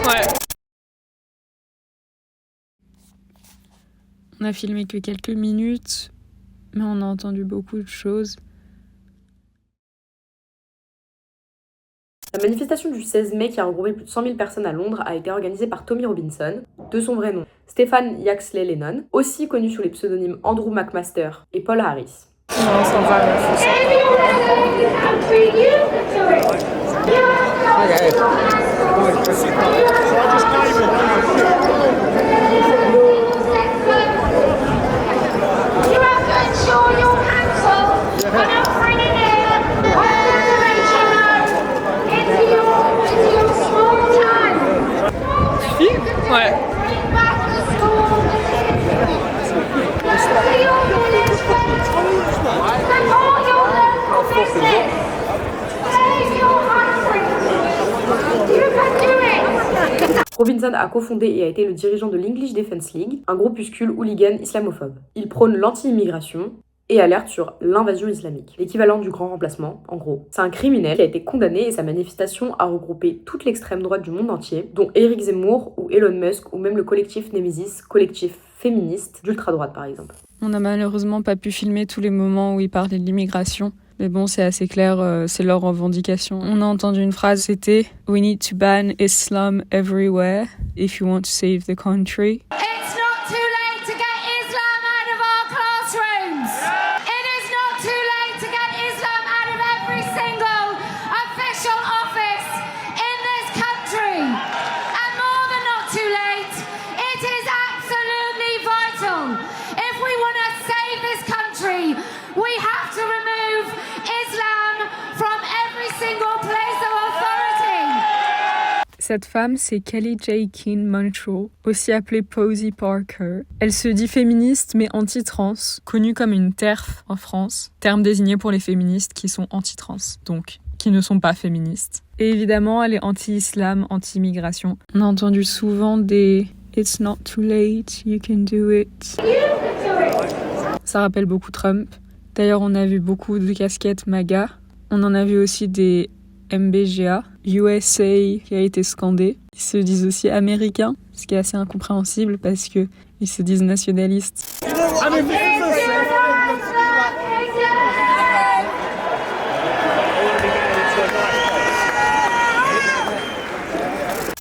Ouais. On a filmé que quelques minutes, mais on a entendu beaucoup de choses. La manifestation du 16 mai qui a regroupé plus de 100 000 personnes à Londres a été organisée par Tommy Robinson, de son vrai nom Stephen Yaxley Lennon, aussi connu sous les pseudonymes Andrew McMaster et Paul Harris. Non, ça va, ouais. Robinson a cofondé et a été le dirigeant de l'English Defence League, un groupuscule hooligan islamophobe. Il prône l'anti-immigration et alerte sur l'invasion islamique, l'équivalent du grand remplacement, en gros. C'est un criminel qui a été condamné et sa manifestation a regroupé toute l'extrême droite du monde entier, dont Eric Zemmour ou Elon Musk ou même le collectif Nemesis, collectif féministe d'ultra-droite par exemple. On n'a malheureusement pas pu filmer tous les moments où ils parlaient de l'immigration. Mais bon, c'est assez clair, c'est leur revendication. On a entendu une phrase, c'était « We need to ban Islam everywhere if you want to save the country ». It's not too late to get Islam out of our classrooms. It is not too late to get Islam out of every single official office in this country. And more than not too late, it is absolutely vital. If we want to save this country, we have to remove Islam from every single place of authority. Cette femme, c'est Kelly J. Keane Monroe, aussi appelée Posy Parker. Elle se dit féministe mais anti-trans, connue comme une TERF en France, terme désigné pour les féministes qui sont anti-trans, donc qui ne sont pas féministes. Et évidemment, elle est anti-islam, anti-immigration. On a entendu souvent des « It's not too late, you can do it ». Ça rappelle beaucoup Trump. D'ailleurs, on a vu beaucoup de casquettes MAGA. On en a vu aussi des MBGA, USA qui a été scandé. Ils se disent aussi américains, ce qui est assez incompréhensible parce qu'ils se disent nationalistes.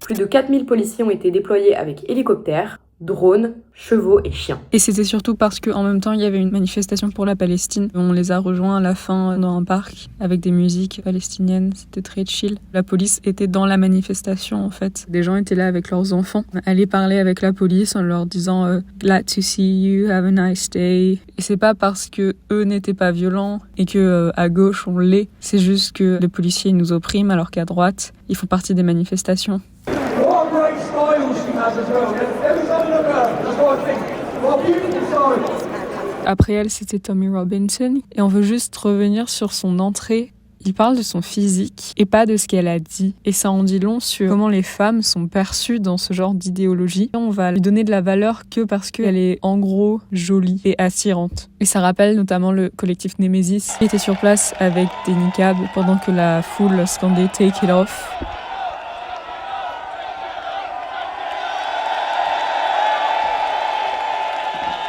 Plus de 4000 policiers ont été déployés avec hélicoptères, drones, chevaux et chiens. Et c'était surtout parce qu'en même temps, il y avait une manifestation pour la Palestine. On les a rejoints à la fin dans un parc avec des musiques palestiniennes. C'était très chill. La police était dans la manifestation, en fait. Des gens étaient là avec leurs enfants. Allaient parler avec la police en leur disant « Glad to see you, have a nice day ». Et c'est pas parce que eux n'étaient pas violents et que à gauche on l'est. C'est juste que les policiers nous oppriment alors qu'à droite, ils font partie des manifestations. Après elle, c'était Tommy Robinson. Et on veut juste revenir sur son entrée. Il parle de son physique et pas de ce qu'elle a dit. Et ça en dit long sur comment les femmes sont perçues dans ce genre d'idéologie. On va lui donner de la valeur que parce qu'elle est en gros jolie et attirante. Et ça rappelle notamment le collectif Nemesis qui était sur place avec des niqabs pendant que la foule scandait « Take it off ».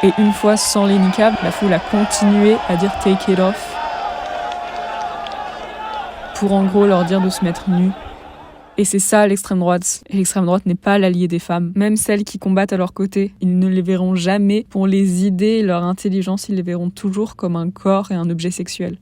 Et une fois sans les niqabs, la foule a continué à dire « take it off » pour en gros leur dire de se mettre nus. Et c'est ça l'extrême droite. Et l'extrême droite n'est pas l'allié des femmes. Même celles qui combattent à leur côté, ils ne les verront jamais pour les idées et leur intelligence, ils les verront toujours comme un corps et un objet sexuel.